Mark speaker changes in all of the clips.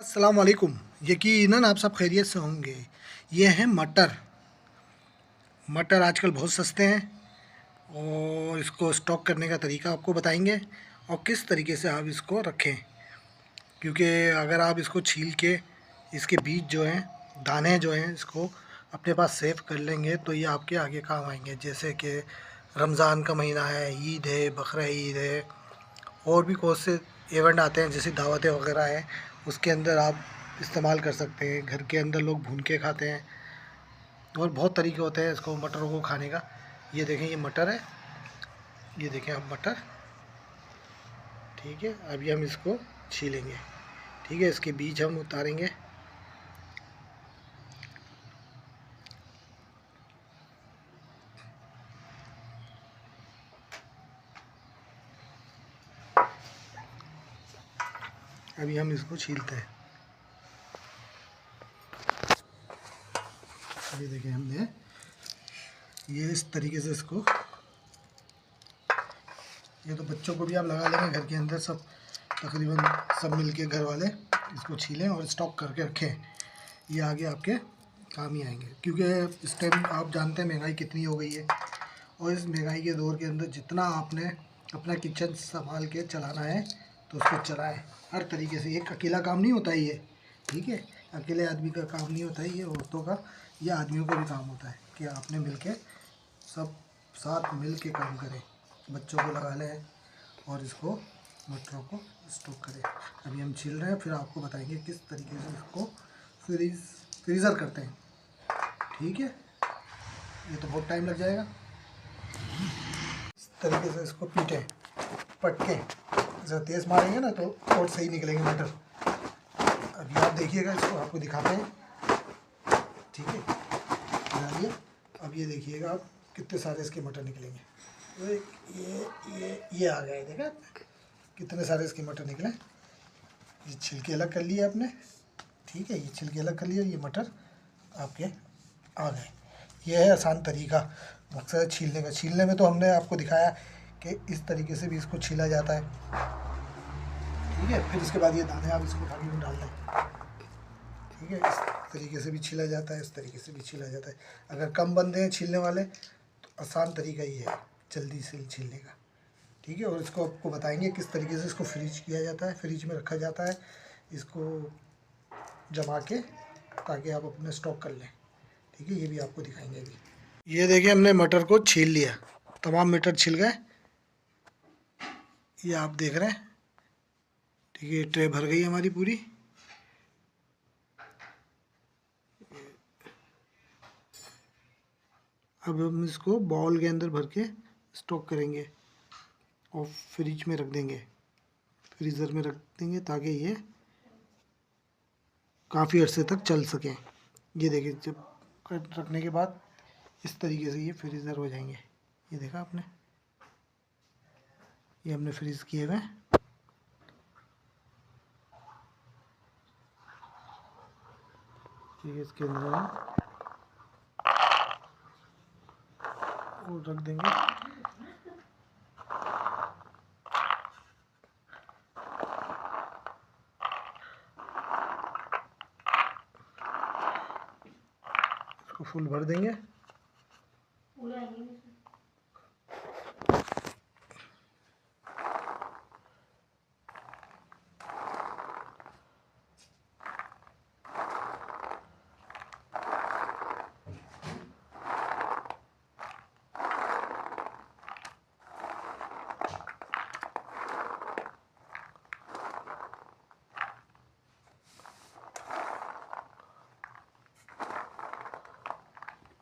Speaker 1: अस्सलाम वालेकुम। यकीनन आप सब खैरियत से होंगे। ये हैं मटर। मटर आजकल बहुत सस्ते हैं और इसको स्टॉक करने का तरीका आपको बताएंगे और किस तरीके से आप इसको रखें। क्योंकि अगर आप इसको छील के इसके बीज जो हैं, दाने जो हैं, इसको अपने पास सेव कर लेंगे तो ये आपके आगे काम आएंगे। जैसे कि रमज़ान का महीना है, ईद है, बकरा ईद है और भी बहुत से इवेंट आते हैं जैसे दावतें वगैरह हैं, उसके अंदर आप इस्तेमाल कर सकते हैं। घर के अंदर लोग भून के खाते हैं और बहुत तरीके होते हैं इसको मटरों को खाने का। ये देखें, ये मटर है, ये देखें आप मटर। ठीक है, अभी हम इसको छीलेंगे। ठीक है, इसके बीज हम उतारेंगे। अभी हम इसको छीलते हैं। ये देखें, हमने ये इस तरीके से इसको, ये तो बच्चों को भी आप लगा लेंगे घर के अंदर, सब तकरीबन सब मिलके घर वाले इसको छीलें और स्टॉक करके रखें। ये आगे आपके काम ही आएंगे। क्योंकि इस टाइम आप जानते हैं महंगाई कितनी हो गई है और इस महंगाई के दौर के अंदर जितना आपने अपना किचन संभाल के चलाना है तो उसको चलाएं हर तरीके से। एक अकेला काम नहीं होता ये, ठीक है, अकेले आदमी का काम नहीं होता है ये, औरतों का या आदमियों का भी काम होता है कि आपने मिल के सब साथ मिल के काम करें, बच्चों को लगा लें और इसको मटरों को स्टॉक करें। अभी हम छील रहे हैं, फिर आपको बताएंगे किस तरीके से इसको फ्रीज़र करते हैं। ठीक है, ये तो बहुत टाइम लग जाएगा। इस तरीके से इसको पीटें, पटके जरा तेज़ मारेंगे ना तो और सही निकलेंगे मटर। अभी आप देखिएगा, इसको आपको दिखाते हैं। ठीक है, डालिए। अब ये देखिएगा आप कितने सारे इसके मटर निकलेंगे। तो ये आ गए, देखा कितने सारे इसके मटर निकले। ये छिलके अलग कर लिए आपने, ठीक है, ये छिलके अलग कर लिए, ये मटर आपके आ गए। ये है आसान तरीका मकसद छीलने का। छीलने में तो हमने आपको दिखाया कि इस तरीके से भी इसको छीला जाता है। ठीक है, फिर इसके बाद ये दाने आप इसको उठा के डाल दें। ठीक है, इस तरीके से भी छीला जाता है, इस तरीके से भी छीला जाता है। अगर कम बंदे हैं छीलने वाले तो आसान तरीका ये है जल्दी से छीलने का। ठीक है, और इसको आपको बताएंगे किस तरीके से इसको फ्रीज किया जाता है, फ्रिज में रखा जाता है इसको जमा के, ताकि आप अपने स्टॉक कर लें। ठीक है, ये भी आपको दिखाएंगे अभी। ये देखिए, हमने मटर को छील लिया, तमाम मटर छिल गए, ये आप देख रहे हैं। ठीक है, ट्रे भर गई हमारी पूरी। अब हम इसको बाउल के अंदर भर के स्टॉक करेंगे और फ्रिज में रख देंगे, फ्रीज़र में रख देंगे ताकि ये काफ़ी अरसे तक चल सकें। ये देखिए, जब रखने के बाद इस तरीके से ये फ्रीज़र हो जाएंगे। ये देखा आपने, ये हमने फ्रीज़ किए हुए हैं। ठीक है, इसके अंदर हम और रख देंगे। इसको फुल भर देंगे।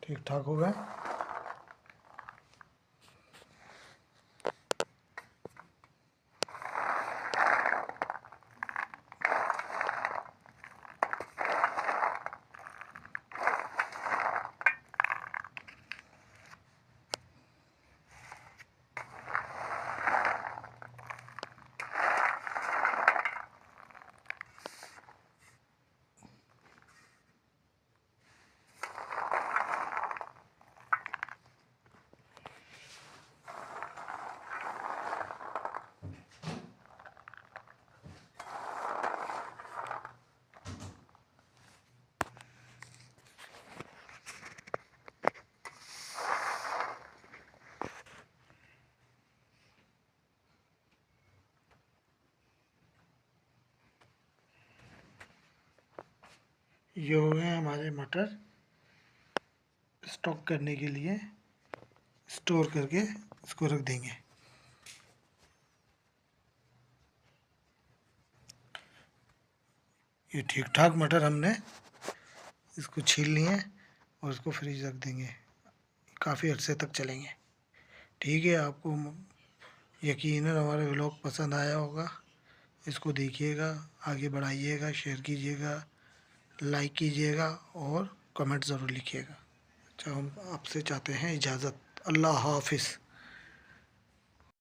Speaker 1: ठीक ठाक हो गए। ये हो गए हमारे मटर स्टॉक करने के लिए, स्टोर करके इसको रख देंगे। ये ठीक ठाक मटर हमने इसको छील लिए और इसको फ्रीज रख देंगे, काफ़ी अरसे तक चलेंगे। ठीक है, आपको यकीनन हमारा व्लॉग पसंद आया होगा। इसको देखिएगा, आगे बढ़ाइएगा, शेयर कीजिएगा, लाइक कीजिएगा और कमेंट ज़रूर लिखिएगा। अच्छा, हम आपसे चाहते हैं इजाज़त। अल्लाह हाफिज़।